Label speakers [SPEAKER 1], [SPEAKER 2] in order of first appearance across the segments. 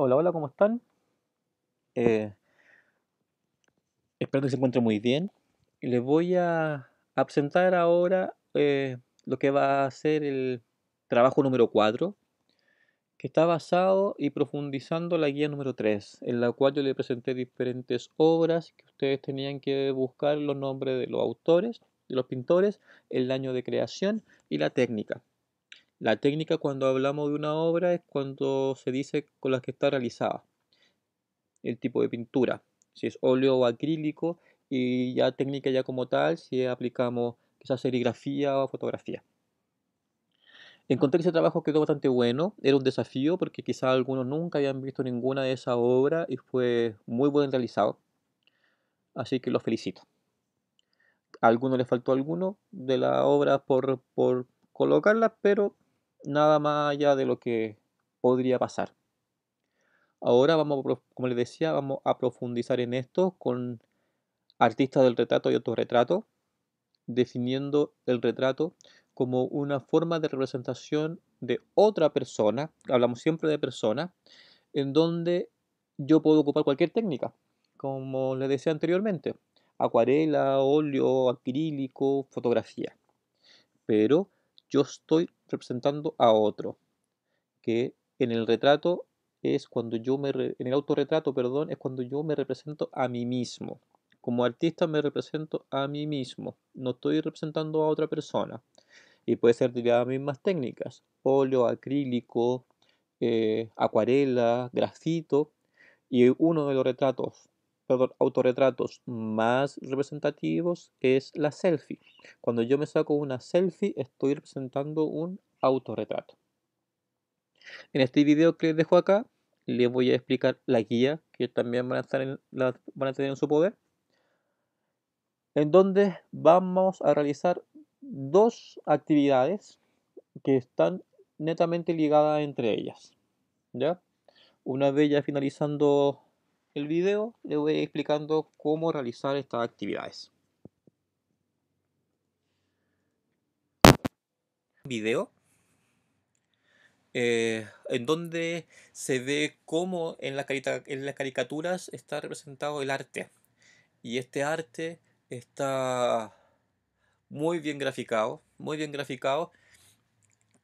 [SPEAKER 1] Hola, hola, ¿cómo están? Eh, Espero que se encuentren muy bien. Y les voy a presentar ahora lo que va a ser el trabajo número 4, que está basado y profundizando la guía número 3, en la cual yo le presenté diferentes obras que ustedes tenían que buscar los nombres de los autores, de los pintores, el año de creación y la técnica. La técnica, cuando hablamos de una obra, es cuando se dice con la que está realizada, el tipo de pintura, si es óleo o acrílico, y ya técnica ya como tal, si aplicamos quizás serigrafía o fotografía. Encontré que ese trabajo quedó bastante bueno, era un desafío porque quizás algunos nunca habían visto ninguna de esas obras y fue muy buen realizado, así que los felicito. A algunos les faltó alguno de las obras por colocarlas, pero nada más allá de lo que podría pasar. Ahora vamos, como les decía, vamos a profundizar en esto con artistas del retrato y autorretrato, definiendo el retrato como una forma de representación de otra persona, hablamos siempre de persona, en donde yo puedo ocupar cualquier técnica, como les decía anteriormente, acuarela, óleo, acrílico, fotografía, pero yo estoy representando a otro, que en el retrato es cuando en el autorretrato, perdón, es cuando yo me represento a mí mismo. Como artista me represento a mí mismo, no estoy representando a otra persona. Y puede ser de las mismas técnicas, óleo, acrílico, acuarela, grafito, y uno de los retratos, perdón, autorretratos más representativos es la selfie. Cuando yo me saco una selfie, estoy representando un autorretrato. En este video que les dejo acá, les voy a explicar la guía que también van a tener en su poder, en donde vamos a realizar dos actividades que están netamente ligadas entre ellas. ¿Ya? Una vez ya finalizando el video, les voy a ir explicando cómo realizar estas actividades. Video en donde se ve cómo en las caricaturas está representado el arte. Y este arte está muy bien graficado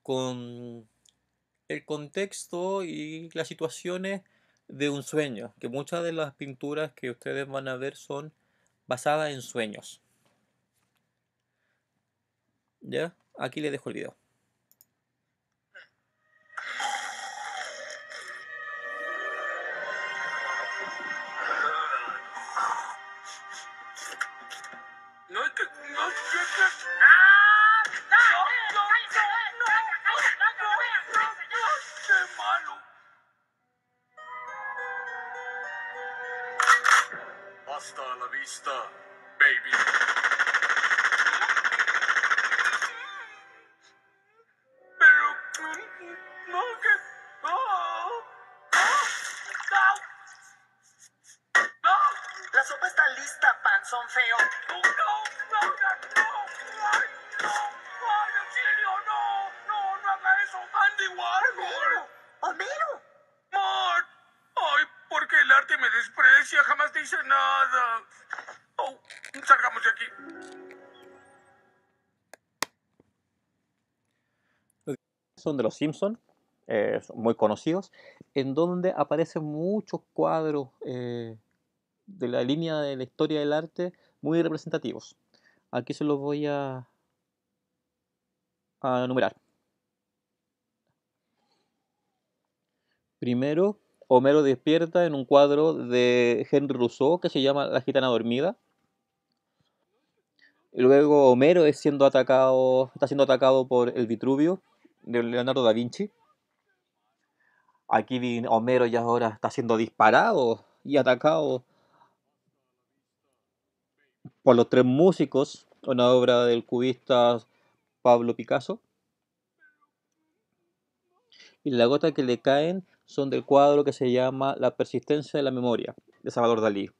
[SPEAKER 1] con el contexto y las situaciones de un sueño, que muchas de las pinturas que ustedes van a ver son basadas en sueños. ¿Ya? Aquí les dejo el video. No es que. No, ¡Ah! ¡Qué malo! Hasta la vista, baby. Pero. No, que. No. No. La sopa está lista, panzón feo. No, no, no, no. Ay, no. Ay, en serio, no. No, no haga eso. Andy Warhol. Homero. Mart. Ay, porque el arte me desprecia. Jamás dice nada. Oh, salgamos de aquí. Son de los Simpsons, son muy conocidos, en donde aparecen muchos cuadros de la línea de la historia del arte muy representativos. Aquí se los voy a enumerar. Primero, Homero despierta en un cuadro de Henry Rousseau que se llama La gitana dormida. Luego Homero está siendo atacado por el Vitruvio de Leonardo da Vinci. Aquí Homero ya ahora está siendo disparado y atacado por los tres músicos, una obra del cubista Pablo Picasso. Y las gotas que le caen son del cuadro que se llama La persistencia de la memoria, de Salvador Dalí.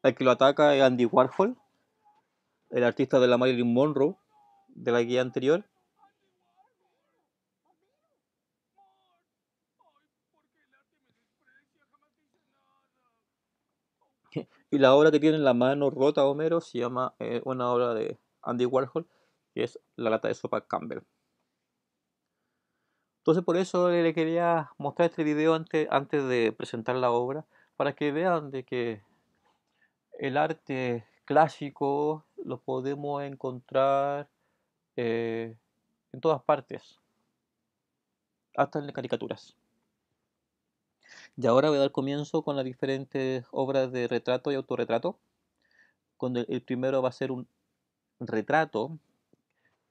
[SPEAKER 1] El que lo ataca es Andy Warhol, el artista de la Marilyn Monroe, de la guía anterior. Y la obra que tiene en la mano rota Homero se llama una obra de Andy Warhol, que es La lata de sopa Campbell. Entonces por eso le quería mostrar este video antes de presentar la obra, para que vean de que el arte clásico lo podemos encontrar eh, en todas partes, hasta en las caricaturas. Y ahora voy a dar comienzo con las diferentes obras de retrato y autorretrato. Con el primero va a ser un retrato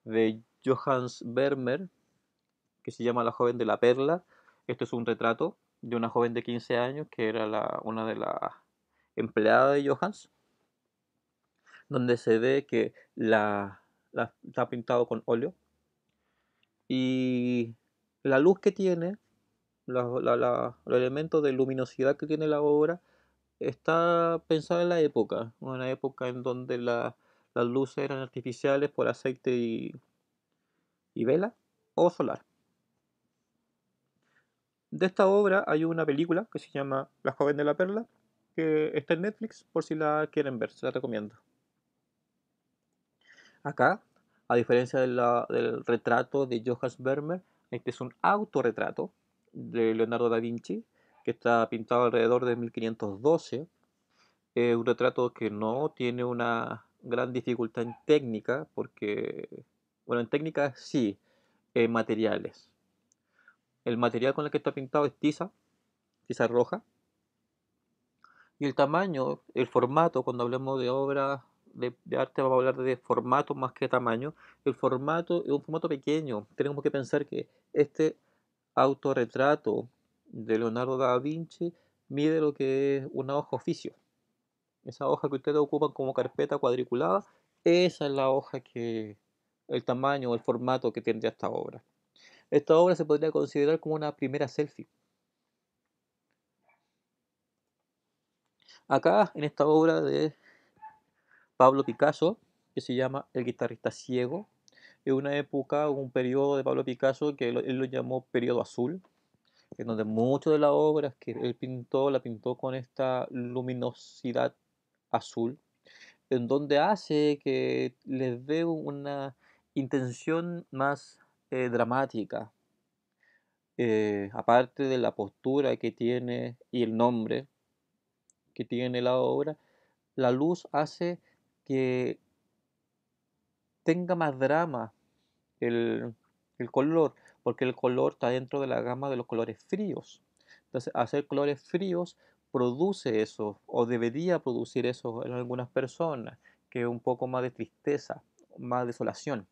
[SPEAKER 1] de Johannes Vermeer, que se llama La joven de la perla. Este es un retrato de una joven de 15 años que era una de las empleadas de Johannes, donde se ve que está pintado con óleo y la luz que tiene, los elementos de luminosidad que tiene la obra, está pensada en la época, una época en donde las luces eran artificiales por aceite y vela o solar. De esta obra hay una película que se llama La joven de la perla, que está en Netflix por si la quieren ver, se la recomiendo. Acá, a diferencia del retrato de Johannes Vermeer, este es un autorretrato de Leonardo da Vinci, que está pintado alrededor de 1512. Es un retrato que no tiene una gran dificultad en técnica, porque, bueno, en técnica sí, en materiales. El material con el que está pintado es tiza roja, y el tamaño, el formato, cuando hablemos de obras de arte vamos a hablar de formato más que tamaño. El formato es un formato pequeño. Tenemos que pensar que este autorretrato de Leonardo da Vinci mide lo que es una hoja oficio. Esa hoja que ustedes ocupan como carpeta cuadriculada, esa es la hoja el tamaño o el formato que tendría esta obra. Esta obra se podría considerar como una primera selfie. Acá, en esta obra de Pablo Picasso, que se llama El guitarrista ciego, es una época, un periodo de Pablo Picasso que él lo llamó periodo azul, en donde muchas de las obras que él pintó, la pintó con esta luminosidad azul, en donde hace que les dé una intención más dramática, aparte de la postura que tiene y el nombre que tiene la obra. La luz hace que tenga más drama el, el color, porque el color está dentro de la gama de los colores fríos. Entonces, hacer colores fríos produce eso, o debería producir eso en algunas personas, que es un poco más de tristeza, más desolación.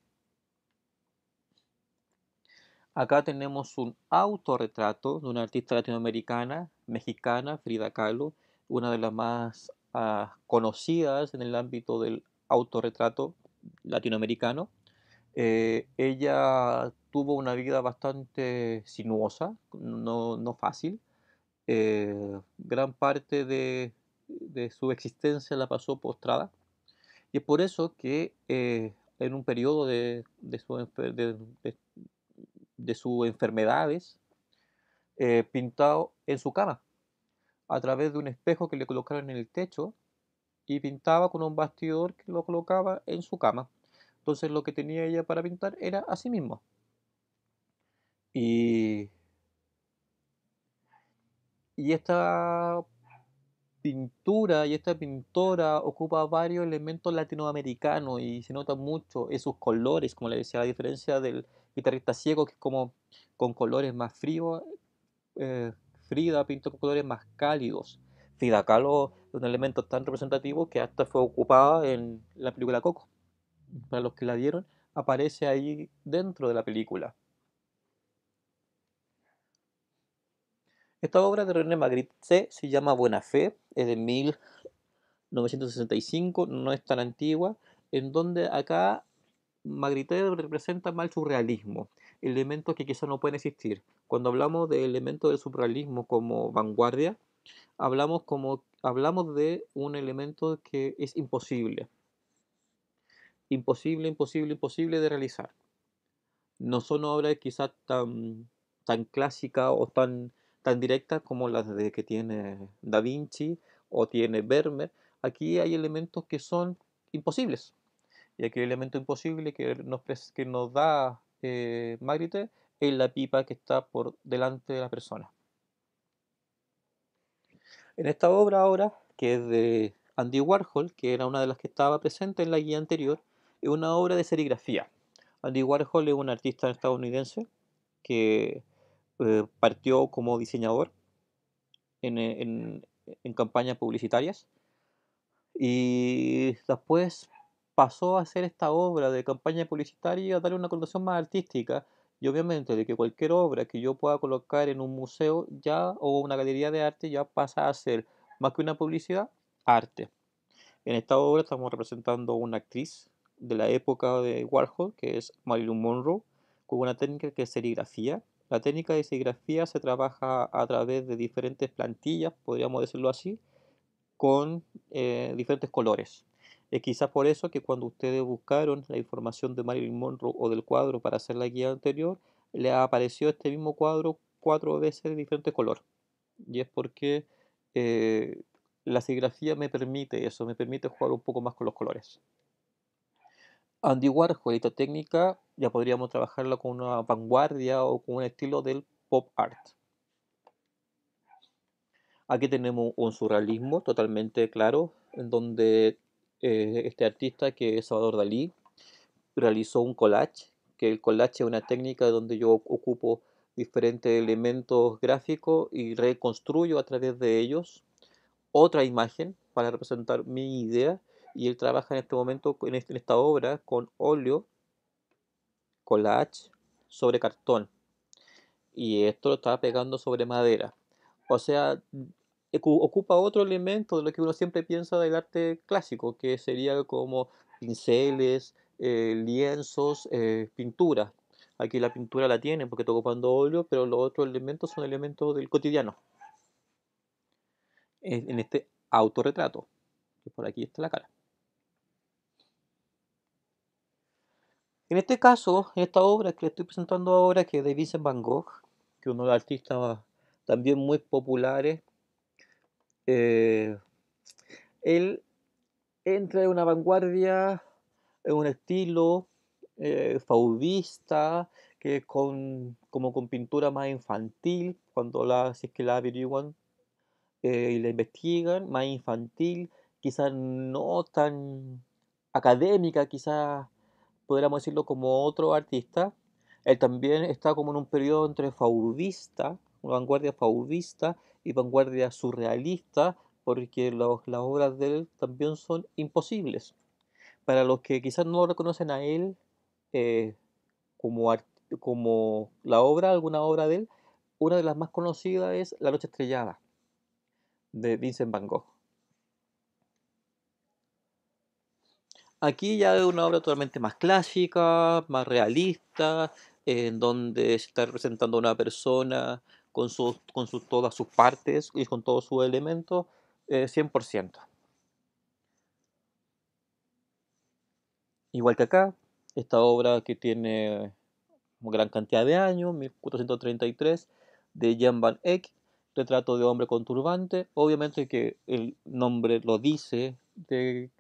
[SPEAKER 1] Acá tenemos un autorretrato de una artista latinoamericana, mexicana, Frida Kahlo, una de las más conocidas en el ámbito del autorretrato latinoamericano. Ella tuvo una vida bastante sinuosa, no fácil. Gran parte de su existencia la pasó postrada. Y es por eso que en un periodo de sus enfermedades, pintado en su cama, a través de un espejo que le colocaron en el techo, y pintaba con un bastidor que lo colocaba en su cama. Entonces lo que tenía ella para pintar era a sí mismo. Y, y esta pintura y esta pintora ocupa varios elementos latinoamericanos y se nota mucho en sus colores, como le decía, a diferencia del guitarrista ciego, que es como con colores más fríos. eh, Frida pintó con colores más cálidos. Frida Kahlo es un elemento tan representativo que hasta fue ocupada en la película Coco. Para los que la vieron, aparece ahí dentro de la película. Esta obra de René Magritte se llama Buena Fe, es de 1965, no es tan antigua, en donde acá Magritte representa mal surrealismo, elementos que quizá no pueden existir. Cuando hablamos de elementos del surrealismo como vanguardia, hablamos de un elemento que es imposible de realizar. No son obras quizás tan clásicas o tan directas como las de que tiene Da Vinci o tiene Vermeer. Aquí hay elementos que son imposibles. Y aquí el elemento imposible que nos da Magritte es la pipa que está por delante de la persona. En esta obra ahora, que es de Andy Warhol, que era una de las que estaba presente en la guía anterior, es una obra de serigrafía. Andy Warhol es un artista estadounidense que partió como diseñador en, en campañas publicitarias y después pasó a hacer esta obra de campaña publicitaria y a darle una connotación más artística. Y obviamente de que cualquier obra que yo pueda colocar en un museo ya o una galería de arte ya pasa a ser más que una publicidad, arte. En esta obra estamos representando a una actriz de la época de Warhol, que es Marilyn Monroe, con una técnica que es serigrafía. La técnica de serigrafía se trabaja a través de diferentes plantillas, podríamos decirlo así, con diferentes colores. Es quizás por eso que cuando ustedes buscaron la información de Marilyn Monroe o del cuadro para hacer la guía anterior, le apareció este mismo cuadro 4 veces de diferente color. Y es porque eh, la serigrafía me permite eso, me permite jugar un poco más con los colores. Andy Warhol, esta técnica ya podríamos trabajarla con una vanguardia o con un estilo del pop art. Aquí tenemos un surrealismo totalmente claro, en donde este artista, que es Salvador Dalí, realizó un collage, que el collage es una técnica donde yo ocupo diferentes elementos gráficos y reconstruyo a través de ellos otra imagen para representar mi idea, y él trabaja en este momento, en esta obra, con óleo, collage, sobre cartón, y esto lo estaba pegando sobre madera. O sea, ocupa otro elemento de lo que uno siempre piensa del arte clásico, que sería como pinceles, lienzos, pintura. Aquí la pintura la tiene porque está ocupando óleo, pero los otros elementos son elementos del cotidiano. En este autorretrato, que por aquí está la cara. En este caso, en esta obra que le estoy presentando ahora, que es de Vincent Van Gogh, que es uno de los artistas también muy populares, eh, él entra en una vanguardia, en un estilo fauvista, que es como con pintura más infantil, cuando si es que la averiguan y la investigan, más infantil, quizás no tan académica, quizás podríamos decirlo como otro artista. Él también está como en un periodo entre fauvista, una vanguardia fauvista y vanguardia surrealista, porque las obras de él también son imposibles. Para los que quizás no lo reconocen a él eh, como, como la obra, alguna obra de él, una de las más conocidas es La Noche Estrellada, de Vincent Van Gogh. Aquí ya es una obra totalmente más clásica, más realista, en donde se está representando a una persona todas sus partes y con todos sus elementos, 100%. Igual que acá, esta obra que tiene una gran cantidad de años, 1433, de Jan van Eyck, retrato de hombre con turbante. Obviamente que el nombre lo dice de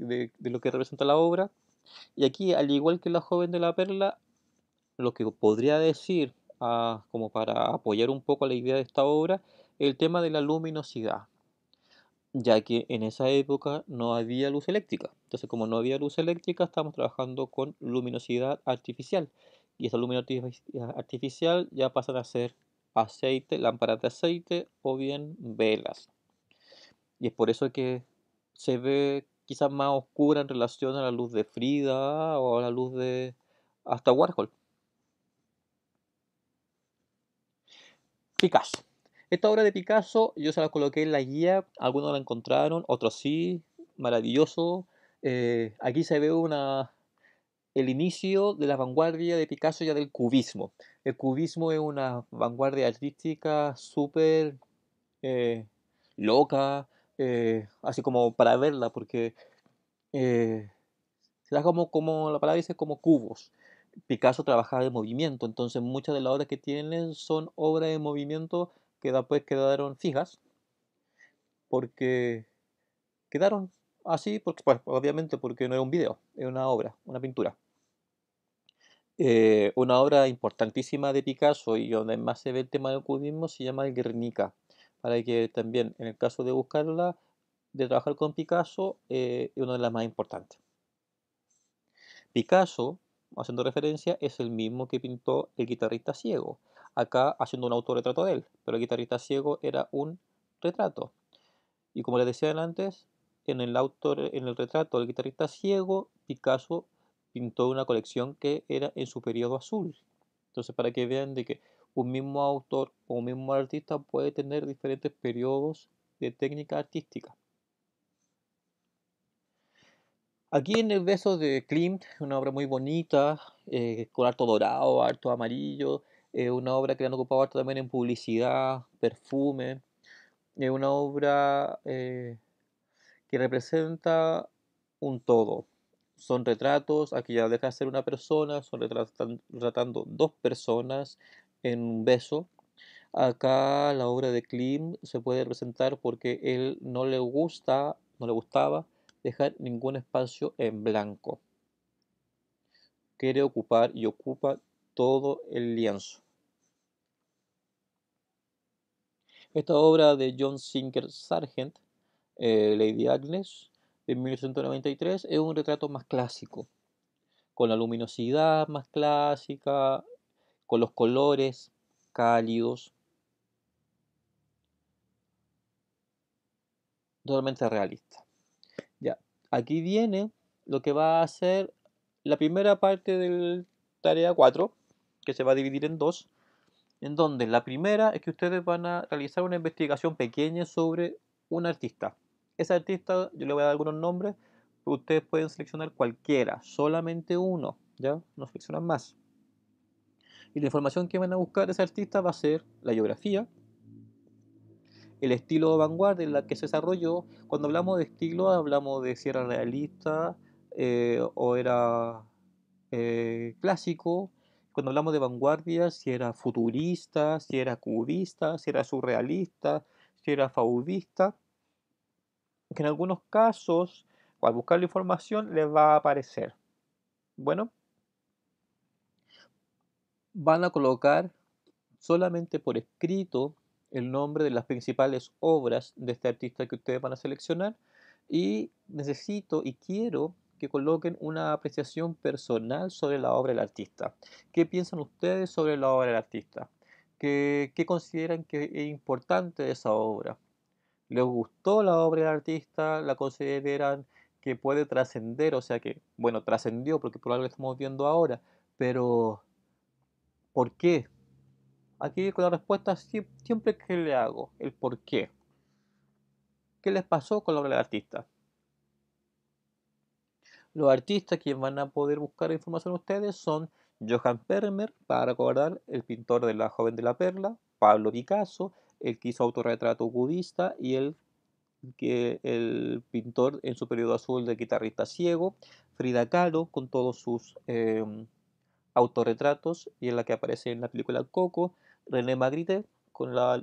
[SPEAKER 1] lo que representa la obra. Y aquí, al igual que La joven de la perla, lo que podría decir, como para apoyar un poco la idea de esta obra, el tema de la luminosidad, ya que en esa época no había luz eléctrica. Entonces, como no había luz eléctrica, estamos trabajando con luminosidad artificial. Y esa luminosidad artificial ya pasan a ser aceite, lámparas de aceite o bien velas. Y es por eso que se ve quizás más oscura en relación a la luz de Frida o a la luz de hasta Warhol. Picasso. Esta obra de Picasso yo se la coloqué en la guía, algunos la encontraron, otros sí, maravilloso. Aquí se ve el inicio de la vanguardia de Picasso, ya del cubismo. El cubismo es una vanguardia artística súper eh, loca, así como para verla, porque eh, se da como la palabra dice, como cubos. Picasso trabajaba de movimiento, entonces muchas de las obras que tienen son obras de movimiento que después quedaron fijas porque quedaron Así, porque, pues, obviamente porque no es un video, es una obra, una pintura. Una obra importantísima de Picasso y donde más se ve el tema del cubismo se llama el Guernica, para que también, en el caso de buscarla, de trabajar con Picasso, es una de las más importantes. Picasso, haciendo referencia, es el mismo que pintó el guitarrista ciego, acá haciendo un autorretrato de él, pero el guitarrista ciego era un retrato. Y como les decía antes, en el retrato del guitarrista ciego, Picasso pintó una colección que era en su periodo azul. Entonces, para que vean de que un mismo autor o un mismo artista puede tener diferentes periodos de técnica artística. Aquí en el beso de Klimt, una obra muy bonita, con harto dorado, harto amarillo, una obra que le han ocupado harto también en publicidad, perfume, una obra que representa un todo. Son retratos, aquí ya deja de ser una persona, son retratando dos personas en un beso. Acá la obra de Klim se puede representar porque él no le gustaba dejar ningún espacio en blanco. Quiere ocupar y ocupa todo el lienzo. Esta obra de John Singer Sargent, Lady Agnes, de 1893, es un retrato más clásico, con la luminosidad más clásica, con los colores cálidos, totalmente realista. Ya, aquí viene lo que va a ser la primera parte del tarea 4, que se va a dividir en dos, en donde la primera es que ustedes van a realizar una investigación pequeña sobre un artista. Ese artista, yo le voy a dar algunos nombres, ustedes pueden seleccionar cualquiera, solamente uno, ¿ya? No seleccionan más. Y la información que van a buscar de ese artista va a ser la biografía, el estilo de vanguardia en la que se desarrolló. Cuando hablamos de estilo, hablamos de si era realista o era clásico. Cuando hablamos de vanguardia, si era futurista, si era cubista, si era surrealista, si era faudista. Que en algunos casos, al buscar la información, les va a aparecer. Bueno, van a colocar solamente por escrito el nombre de las principales obras de este artista que ustedes van a seleccionar y necesito y quiero que coloquen una apreciación personal sobre la obra del artista. ¿Qué piensan ustedes sobre la obra del artista? ¿Qué consideran que es importante de esa obra? ¿Les gustó la obra del artista? ¿La consideran que puede trascender? O sea que, bueno, trascendió porque por algo lo estamos viendo ahora, pero ¿por qué? Aquí con la respuesta siempre que le hago, el por qué. ¿Qué les pasó con la obra del artista? Los artistas que van a poder buscar información ustedes son Johann Vermeer, para recordar, el pintor de La joven de la perla, Pablo Picasso, el que hizo autorretrato cubista y el pintor en su periodo azul de guitarrista ciego, Frida Kahlo con todos sus autorretratos y en la que aparece en la película Coco, René Magritte con la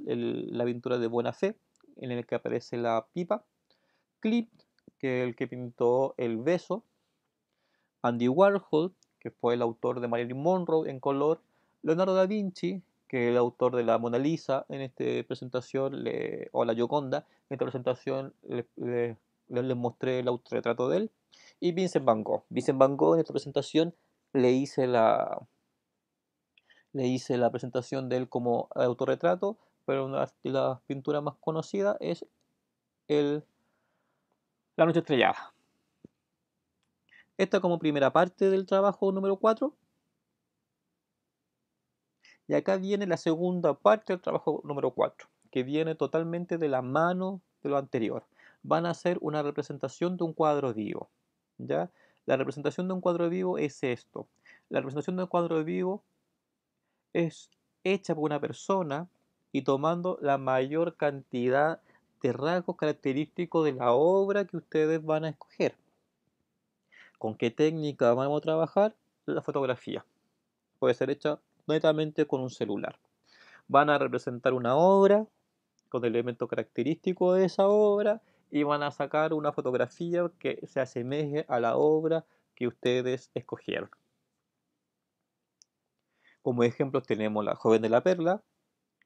[SPEAKER 1] pintura de Buena Fe, en el que aparece la pipa, Klimt, que es el que pintó El beso, Andy Warhol, que fue el autor de Marilyn Monroe en color, Leonardo da Vinci, que es el autor de la Mona Lisa, en esta presentación, o la Gioconda, en esta presentación les mostré el autorretrato de él, y Vincent Van Gogh. Vincent Van Gogh en esta presentación le hice la, le hice la presentación de él como autorretrato, pero una de las pinturas más conocidas es el, La noche estrellada. Esta como primera parte del trabajo número 4. Y acá viene la segunda parte del trabajo número 4, que viene totalmente de la mano de lo anterior. Van a hacer una representación de un cuadro vivo. ¿Ya? La representación de un cuadro vivo es esto. La representación de un cuadro vivo es hecha por una persona y tomando la mayor cantidad de rasgos característicos de la obra que ustedes van a escoger. ¿Con qué técnica vamos a trabajar? La fotografía. Puede ser hecha netamente con un celular. Van a representar una obra con elementos característicos de esa obra y van a sacar una fotografía que se asemeje a la obra que ustedes escogieron. Como ejemplos tenemos La joven de la perla,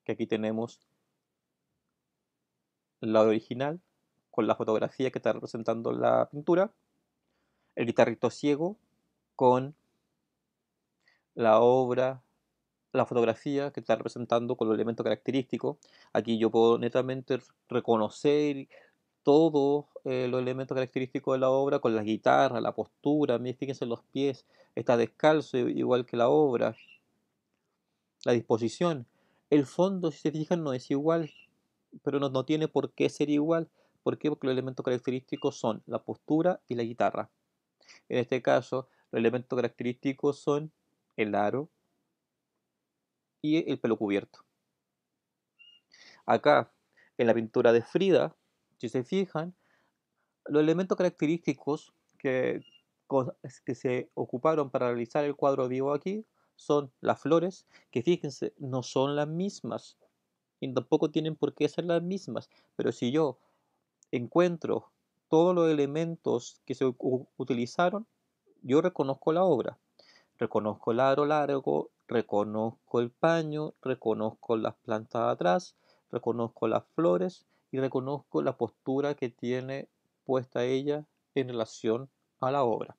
[SPEAKER 1] que aquí tenemos la original con la fotografía que está representando la pintura. El guitarrito ciego con la obra, la fotografía que está representando con los elementos característicos. Aquí yo puedo netamente reconocer todos los elementos característicos de la obra con la guitarra, la postura. Fíjense los pies, está descalzo igual que la obra, la disposición. El fondo, si se fijan, no es igual, pero no tiene por qué ser igual. ¿Por qué? Porque los elementos característicos son la postura y la guitarra. En este caso, los elementos característicos son el aro y el pelo cubierto. Acá, en la pintura de Frida, si se fijan, los elementos característicos que se ocuparon para realizar el cuadro vivo aquí son las flores, que fíjense, no son las mismas y tampoco tienen por qué ser las mismas, pero si yo encuentro todos los elementos que se utilizaron, yo reconozco la obra. Reconozco el aro largo, reconozco el paño, reconozco las plantas de atrás, reconozco las flores y reconozco la postura que tiene puesta ella en relación a la obra.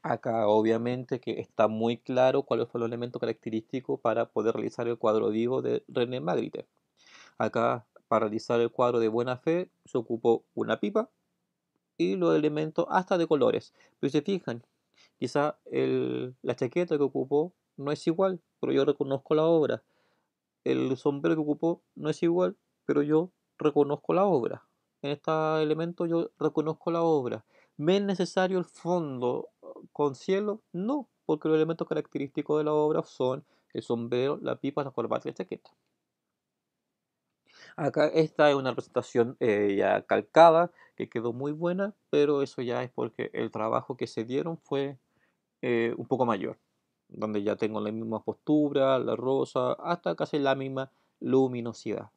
[SPEAKER 1] Acá obviamente que está muy claro cuáles fueron los elementos característicos para poder realizar el cuadro vivo de René Magritte. Acá para realizar el cuadro de Buena Fe se ocupó una pipa y los elementos hasta de colores. Pero si se fijan, quizá la chaqueta que ocupó no es igual, pero yo reconozco la obra. El sombrero que ocupó no es igual, pero yo reconozco la obra. En este elemento yo reconozco la obra. ¿Me es necesario el fondo con cielo? No, porque los elementos característicos de la obra son el sombrero, la pipa, la corbata y la chaqueta. Acá esta es una presentación ya calcada, que quedó muy buena, pero eso ya es porque el trabajo que se dieron fue un poco mayor, donde ya tengo la misma postura, la rosa, hasta casi la misma luminosidad.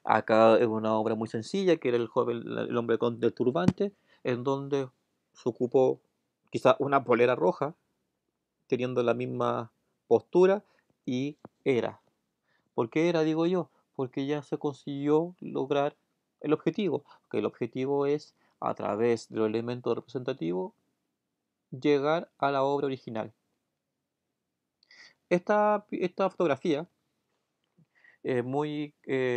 [SPEAKER 1] Acá es una obra muy sencilla, que era el joven, el hombre con del turbante, en donde se ocupó quizá una polera roja, teniendo la misma postura, y era. ¿Por qué era, digo yo? Porque ya se consiguió lograr el objetivo, que el objetivo es, a través de los elementos representativos, llegar a la obra original. Esta fotografía la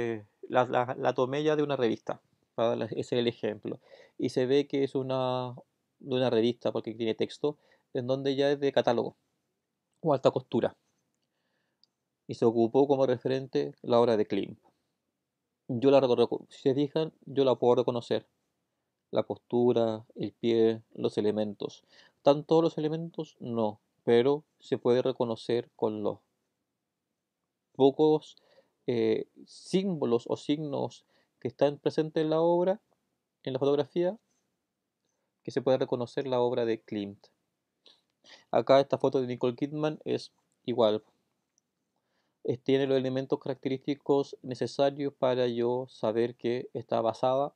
[SPEAKER 1] tomé ya de una revista, ese es el ejemplo. Y se ve que es de una revista, porque tiene texto, en donde ya es de catálogo o alta costura. Y se ocupó como referente la obra de Klimt. Si se fijan, yo la puedo reconocer. La postura, el pie, los elementos. ¿Están todos los elementos? No, pero se puede reconocer con los pocos símbolos o signos que están presentes en la obra, en la fotografía, que se puede reconocer la obra de Klimt. Acá esta foto de Nicole Kidman es igual, tiene los elementos característicos necesarios para yo saber que está basada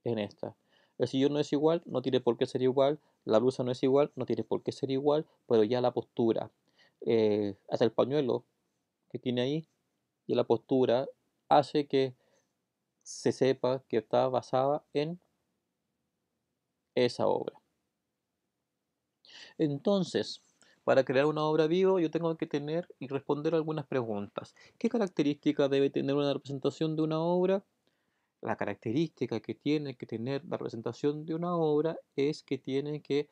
[SPEAKER 1] en esta. El sillón no es igual, no tiene por qué ser igual, la blusa no es igual, no tiene por qué ser igual, pero ya la postura, hasta el pañuelo que tiene ahí y la postura hace que se sepa que está basada en esa obra. Entonces, para crear una obra viva, yo tengo que tener y responder algunas preguntas. ¿Qué características debe tener una representación de una obra? La característica que tiene que tener la representación de una obra es que tiene que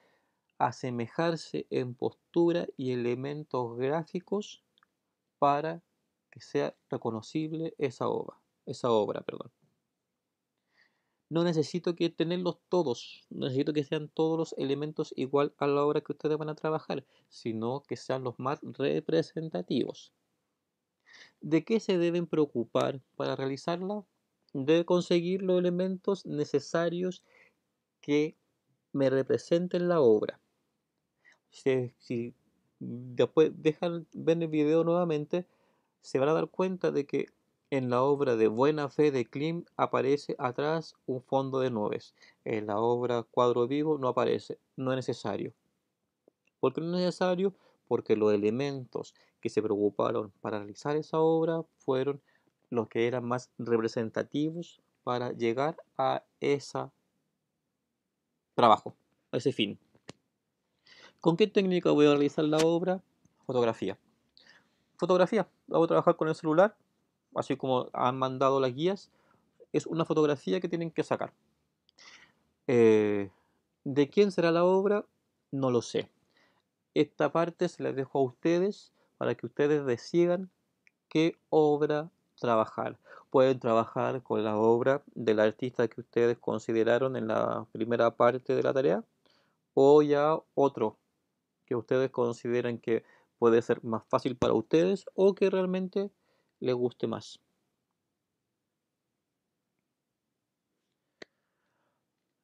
[SPEAKER 1] asemejarse en postura y elementos gráficos para que sea reconocible esa obra, perdón. No necesito que tenerlos todos, no necesito que sean todos los elementos igual a la obra que ustedes van a trabajar, sino que sean los más representativos. ¿De qué se deben preocupar para realizarla? De conseguir los elementos necesarios que me representen la obra. Si después dejan ver el video nuevamente, se van a dar cuenta de que En la obra de Buena Fe de Klim aparece atrás un fondo de nubes. En la obra Cuadro Vivo no aparece, no es necesario. ¿Por qué no es necesario? Porque los elementos que se preocuparon para realizar esa obra fueron los que eran más representativos para llegar a ese trabajo, a ese fin. ¿Con qué técnica voy a realizar la obra? Fotografía. Fotografía. Voy a trabajar con el celular, así como han mandado las guías. Es una fotografía que tienen que sacar. Eh, ¿De quién será la obra? No lo sé. Esta parte se la dejo a ustedes para que ustedes decidan qué obra trabajar. Pueden trabajar con la obra del artista que ustedes consideraron en la primera parte de la tarea o ya otro que ustedes consideren que puede ser más fácil para ustedes o que realmente les guste más.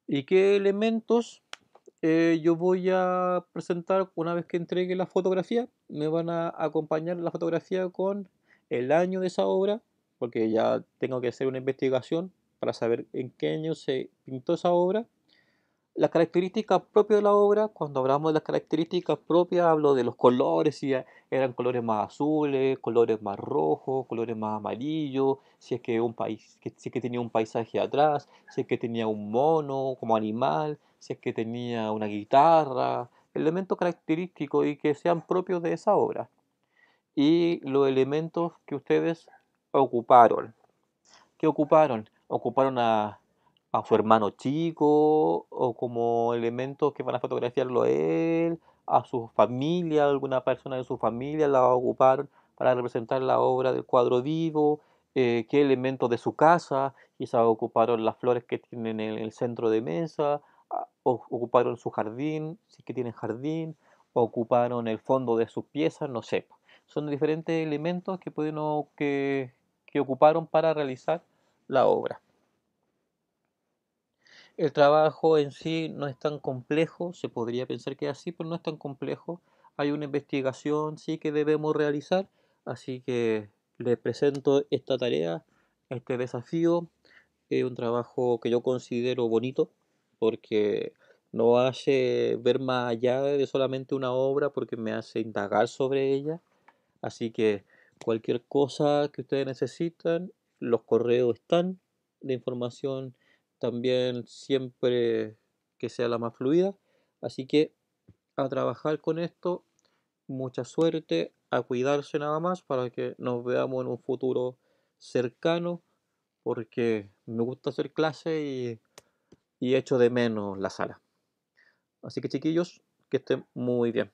[SPEAKER 1] ¿Y qué elementos yo voy a presentar una vez que entregue la fotografía? Me van a acompañar la fotografía con el año de esa obra, porque ya tengo que hacer una investigación para saber en qué año se pintó esa obra. Las características propias de la obra, cuando hablamos de las características propias, hablo de los colores, si eran colores más azules, colores más rojos, colores más amarillos, si es que si es que tenía un paisaje atrás, si es que tenía un mono como animal, si es que tenía una guitarra, elementos característicos y que sean propios de esa obra. Y los elementos que ustedes ocuparon. ¿Qué ocuparon? Ocuparon a su hermano chico o como elementos que van a fotografiarlo a él, a su familia, alguna persona de su familia la ocuparon para representar la obra del cuadro vivo, qué elementos de su casa, quizás ocuparon las flores que tienen en el centro de mesa, ocuparon su jardín, si es que tienen jardín, ocuparon el fondo de sus piezas, no sé. Son diferentes elementos que pueden que ocuparon para realizar la obra. El trabajo en sí no es tan complejo, se podría pensar que es así, pero no es tan complejo. Hay una investigación sí que debemos realizar, así que les presento esta tarea, este desafío. Es un trabajo que yo considero bonito porque no hace ver más allá de solamente una obra, porque me hace indagar sobre ella. Así que cualquier cosa que ustedes necesitan, los correos están, la información también siempre que sea la más fluida. Así que a trabajar con esto, mucha suerte, a cuidarse nada más para que nos veamos en un futuro cercano, porque me gusta hacer clase y echo de menos la sala. Así que chiquillos, que estén muy bien.